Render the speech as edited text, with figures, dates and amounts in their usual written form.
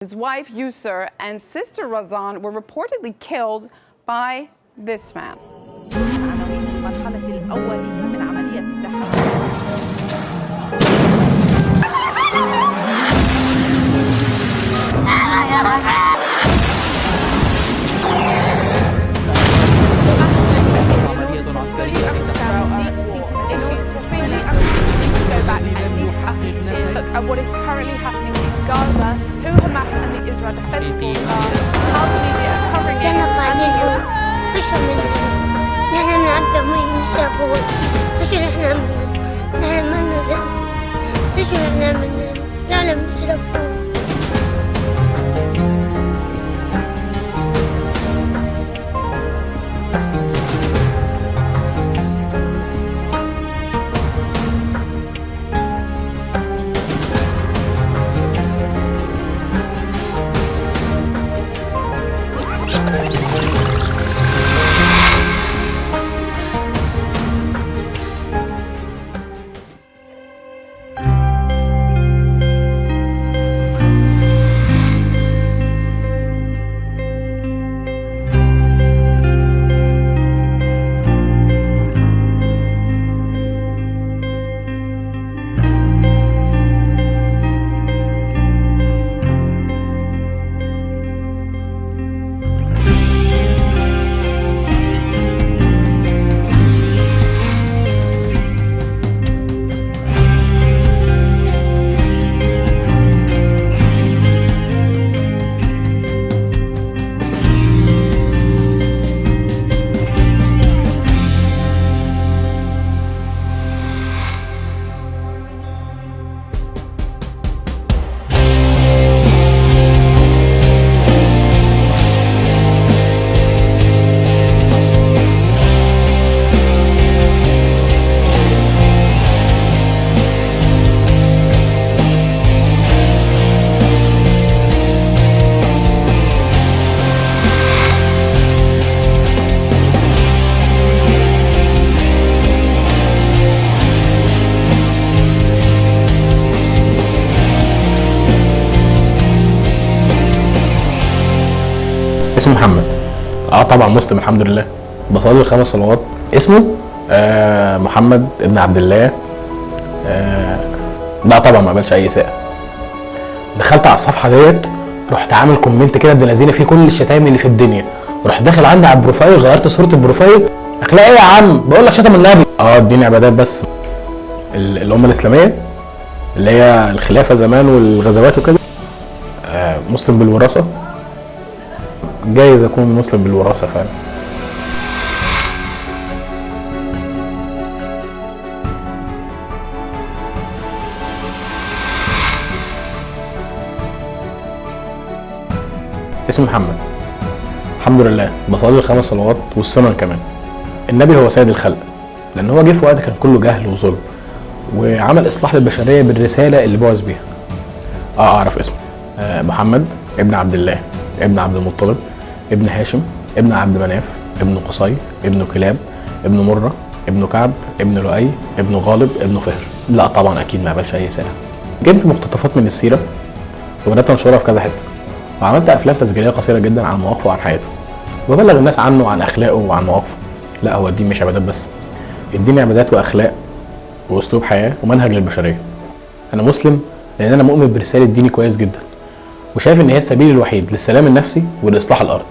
His wife Yusur and sister Razan were reportedly killed by this man. Look at what is currently happening in Gaza, who Hamas and the Israel Defense Force are, how the media are covering it. كانوا قاعدين يقولوا خشوا مننا، نحن بنعبي مي نشربون، خشوا نحن عملنا، نحن ما لنا ذنب، خشوا نحن عملنا، العالم نشربون. اسمه محمد. طبعا مسلم الحمد لله، بصلي ال5 صلوات. اسمه محمد ابن عبد الله. لا طبعا ما قبلش اي اساءه. دخلت على الصفحه ديت، رحت عامل كومنت كده ابن لذينه فيه كل الشتايم اللي في الدنيا، رحت داخل عندي على البروفايل، غيرت صوره البروفايل. اخلاق ايه يا عم؟ بقول لك شتم النبي. اديني عبادات بس. الامه الاسلاميه اللي هي الخلافه زمان والغزوات وكده. مسلم بالوراثه، جايز اكون مسلم بالوراثه فعلا. اسمه محمد. الحمد لله، بصلي ال5 صلوات والسنن كمان. النبي هو سيد الخلق، لان هو جه في وقت كان كله جهل وظلم، وعمل اصلاح للبشريه بالرساله اللي بعث بيها. اعرف اسمه محمد ابن عبد الله، ابن عبد المطلب، ابن هاشم، ابن عبد مناف، ابن قصي، ابن كلاب، ابن مرة، ابن كعب، ابن لؤي، ابن غالب، ابن فهر. لا طبعا اكيد ما قبلش اي سنه. جبت مقتطفات من السيره وبدات انشرها في كذا حته، وعملت افلام تسجيليه قصيره جدا عن مواقفه وعن حياته، وببلغ الناس عنه وعن اخلاقه وعن مواقفه. لا هو الدين مش عبادات بس، الدين عبادات واخلاق واسلوب حياه ومنهج للبشريه. انا مسلم لان انا مؤمن برساله ديني كويس جدا، وشايف ان هي السبيل الوحيد للسلام النفسي ولاصلاح الارض.